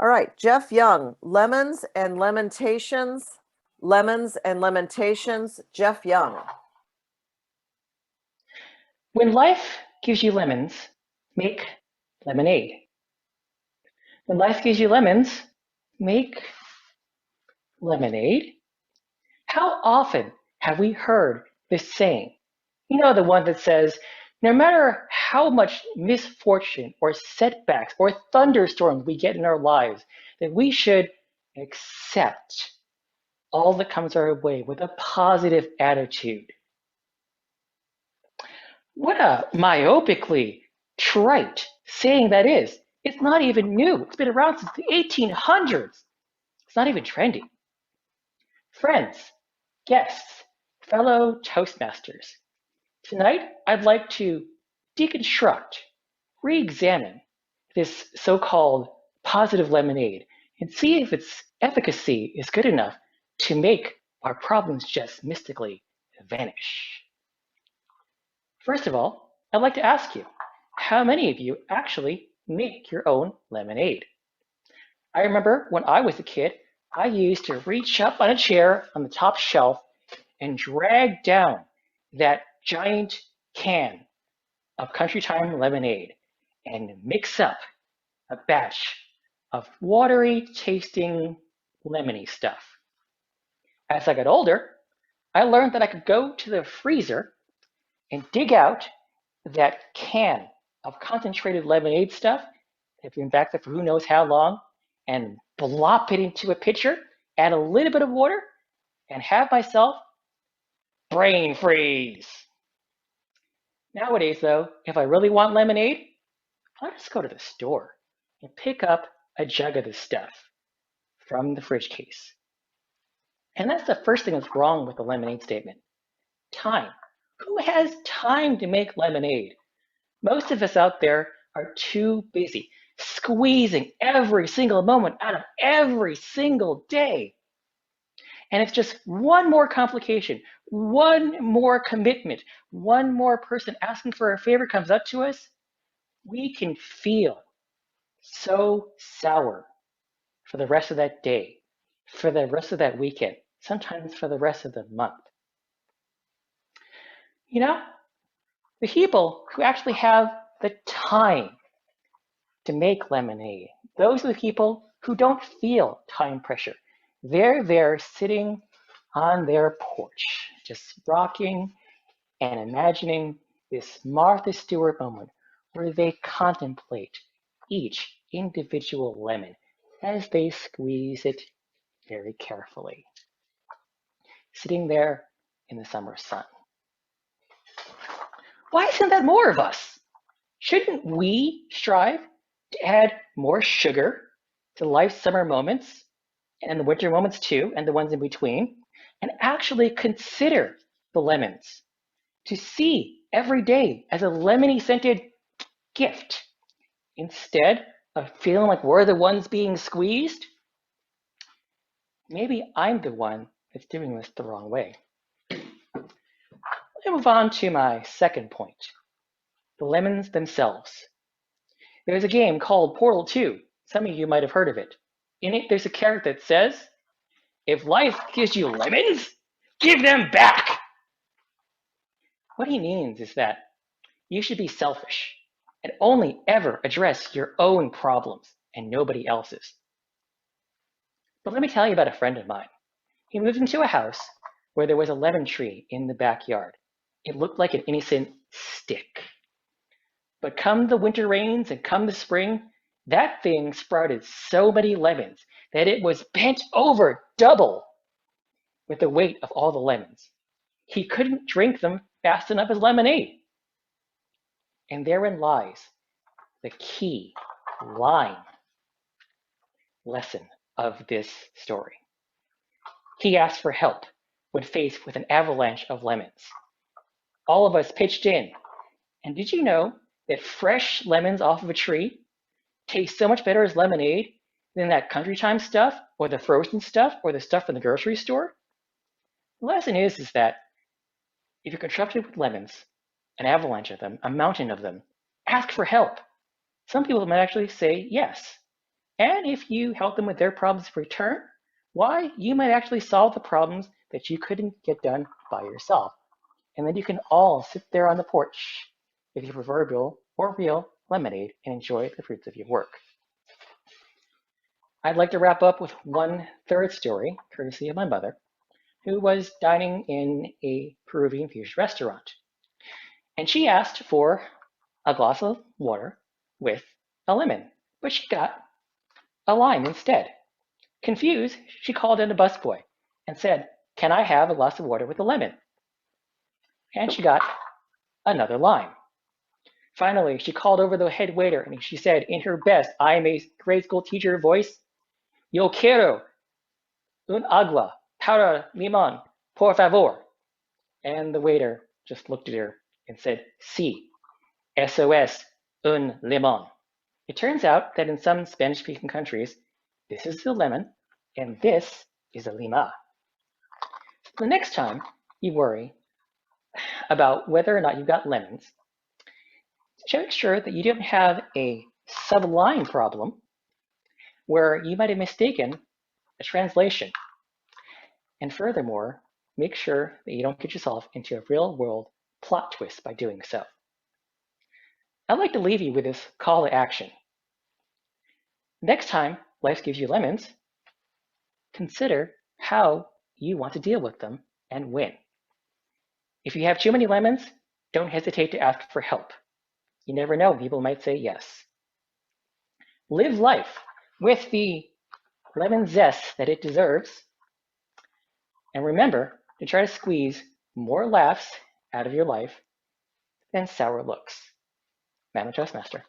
All right, Jeff Young, Lemons and Lamentations. Lemons and Lamentations, Jeff Young. When life gives you lemons, make lemonade. When life gives you lemons, make lemonade. How often have we heard this saying? You know, the one that says, no matter how much misfortune or setbacks or thunderstorms we get in our lives, that we should accept all that comes our way with a positive attitude. What a myopically trite saying that is. It's not even new. It's been around since the 1800s. It's not even trendy. Friends, guests, fellow Toastmasters, tonight I'd like to deconstruct, re-examine this so-called positive lemonade and see if its efficacy is good enough to make our problems just mystically vanish. First of all, I'd like to ask you, how many of you actually make your own lemonade? I remember when I was a kid, I used to reach up on a chair on the top shelf and drag down that giant can of Country Time lemonade and mix up a batch of watery tasting lemony stuff. As I got older, I learned that I could go to the freezer and dig out that can of concentrated lemonade stuff, if you're back there for who knows how long, and blop it into a pitcher, add a little bit of water, and have myself brain freeze. Nowadays, though, if I really want lemonade, I'll just go to the store and pick up a jug of this stuff from the fridge case. And that's the first thing that's wrong with the lemonade statement. Time. Who has time to make lemonade? Most of us out there are too busy squeezing every single moment out of every single day. And it's just one more complication, one more commitment, one more person asking for a favor comes up to us. We can feel so sour for the rest of that day, for the rest of that weekend, sometimes for the rest of the month. You know, the people who actually have the time to make lemonade, those are the people who don't feel time pressure. They're there sitting on their porch, just rocking and imagining this Martha Stewart moment where they contemplate each individual lemon as they squeeze it very carefully, sitting there in the summer sun. Why isn't that more of us? Shouldn't we strive to add more sugar to life's summer moments and the winter moments too, and the ones in between, and actually consider the lemons, to see every day as a lemony scented gift instead of feeling like we're the ones being squeezed? Maybe I'm the one that's doing this the wrong way. Let me move on to my second point, the lemons themselves. There's a game called Portal 2. Some of you might have heard of it. In it, there's a character that says, if life gives you lemons, give them back. What he means is that you should be selfish and only ever address your own problems and nobody else's. But let me tell you about a friend of mine. He moved into a house where there was a lemon tree in the backyard. It looked like an innocent stick. But come the winter rains and come the spring, that thing sprouted so many lemons that it was bent over double with the weight of all the lemons. He couldn't drink them fast enough as lemonade. And therein lies the key line lesson of this story. He asked for help when faced with an avalanche of lemons. All of us pitched in. And did you know that fresh lemons off of a tree taste so much better as lemonade than that Country Time stuff or the frozen stuff or the stuff from the grocery store? The lesson is that if you're confronted with lemons, an avalanche of them, a mountain of them, ask for help. Some people might actually say yes. And if you help them with their problems in return, why, you might actually solve the problems that you couldn't get done by yourself. And then you can all sit there on the porch with your proverbial or real lemonade and enjoy the fruits of your work. I'd like to wrap up with one third story, courtesy of my mother, who was dining in a Peruvian fusion restaurant. And she asked for a glass of water with a lemon, but she got a lime instead. Confused, she called in a busboy and said, "Can I have a glass of water with a lemon?" And she got another lime. Finally, she called over the head waiter and she said in her best I am a grade school teacher voice, "Yo quiero un agua para limón, por favor." And the waiter just looked at her and said, "Sí, eso es un limón." It turns out that in some Spanish-speaking countries, this is a lemon and this is a lima. The next time you worry about whether or not you've got lemons, make sure that you don't have a sublime problem where you might have mistaken a translation. And furthermore, make sure that you don't get yourself into a real world plot twist by doing so. I'd like to leave you with this call to action. Next time life gives you lemons, consider how you want to deal with them and when. If you have too many lemons, don't hesitate to ask for help. You never know, people might say yes. Live life with the lemon zest that it deserves. And remember to try to squeeze more laughs out of your life than sour looks. Madam Toastmaster.